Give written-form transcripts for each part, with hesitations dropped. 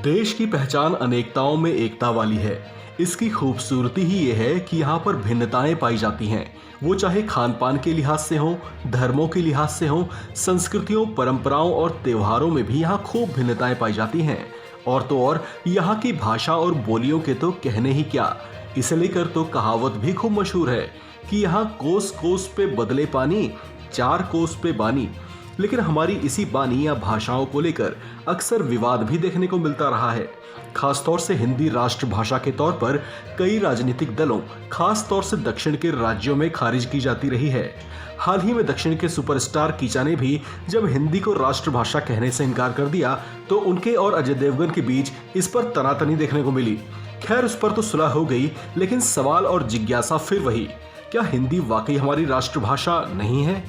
देश की पहचान अनेकताओं में एकता वाली है। इसकी खूबसूरती ही ये है कि यहाँ पर भिन्नताएं पाई जाती हैं, वो चाहे खान पान के लिहाज से हो, धर्मों के लिहाज से हो, संस्कृतियों, परंपराओं और त्योहारों में भी यहाँ खूब भिन्नताएं पाई जाती हैं। और तो और यहाँ की भाषा और बोलियों के तो कहने ही क्या, इसे लेकर तो कहावत भी खूब मशहूर है कि यहाँ कोस कोस पे बदले पानी, चार कोस पे बानी। लेकिन हमारी इसी बानी या भाषाओं को लेकर अक्सर विवाद भी देखने को मिलता रहा है। खासतौर से हिंदी राष्ट्रभाषा के तौर पर कई राजनीतिक दलों, खासतौर से दक्षिण के राज्यों में खारिज की जाती रही है। हाल ही में दक्षिण के सुपरस्टार कीचा ने भी जब हिंदी को राष्ट्रभाषा कहने से इनकार कर दिया तो उनके और अजय देवगन के बीच इस पर तनातनी देखने को मिली। खैर, उस पर तो सुलह हो गई, लेकिन सवाल और जिज्ञासा फिर वही, क्या हिंदी वाकई हमारी राष्ट्रभाषा नहीं है?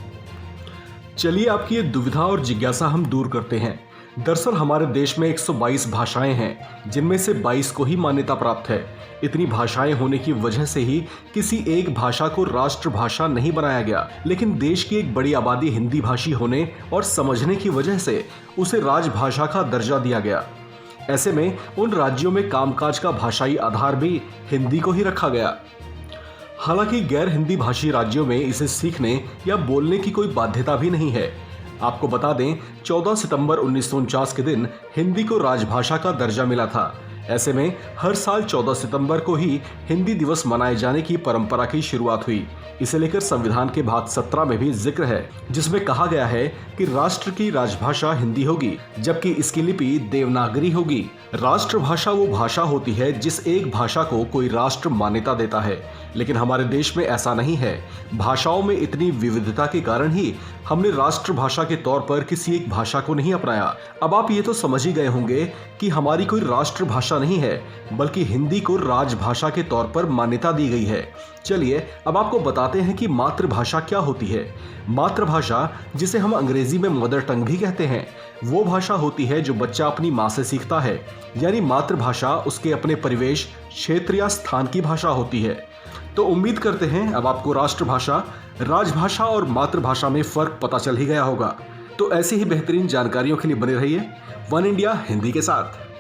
चलिए आपकी ये दुविधा और जिज्ञासा हम दूर करते हैं। दरअसल हमारे देश में 122 भाषाएं हैं, जिनमें से 22 को ही मान्यता प्राप्त है। इतनी भाषाएं होने की वजह से ही किसी एक भाषा को राष्ट्रभाषा नहीं बनाया गया, लेकिन देश की एक बड़ी आबादी हिंदी भाषी होने और समझने की वजह से उसे राजभाषा का दर्जा दिया गया। ऐसे में उन राज्यों में कामकाज का भाषाई आधार भी हिंदी को ही रखा गया। हालांकि गैर हिंदी भाषी राज्यों में इसे सीखने या बोलने की कोई बाध्यता भी नहीं है। आपको बता दें, 14 सितंबर 1949 के दिन हिंदी को राजभाषा का दर्जा मिला था। ऐसे में हर साल 14 सितंबर को ही हिंदी दिवस मनाए जाने की परंपरा की शुरुआत हुई। इसे लेकर संविधान के भाग 17 में भी जिक्र है, जिसमें कहा गया है कि राष्ट्र की राजभाषा हिंदी होगी, जबकि इसकी लिपि देवनागरी होगी। राष्ट्रभाषा वो भाषा होती है जिस एक भाषा को कोई राष्ट्र मान्यता देता है, लेकिन हमारे देश में ऐसा नहीं है। भाषाओं में इतनी विविधता के कारण ही हमने राष्ट्रभाषा के तौर पर किसी एक भाषा को नहीं अपनाया। अब आप ये तो समझ ही गए होंगे कि हमारी कोई राष्ट्रभाषा नहीं है, बल्कि हिंदी को राजभाषा के तौर पर मान्यता दी गई है। चलिए अब आपको बताते हैं कि मातृभाषा क्या होती है। मातृभाषा, जिसे हम अंग्रेजी में मदर टंग भी कहते हैं, वो भाषा होती है जो बच्चा अपनी माँ से सीखता है। यानी मातृभाषा उसके अपने परिवेश, क्षेत्र या स्थान की भाषा होती है। तो उम्मीद करते हैं अब आपको राष्ट्रभाषा, राजभाषा और मातृभाषा में फर्क पता चल ही गया होगा। तो ऐसी ही बेहतरीन जानकारियों के लिए बने रहिए वन इंडिया हिंदी के साथ।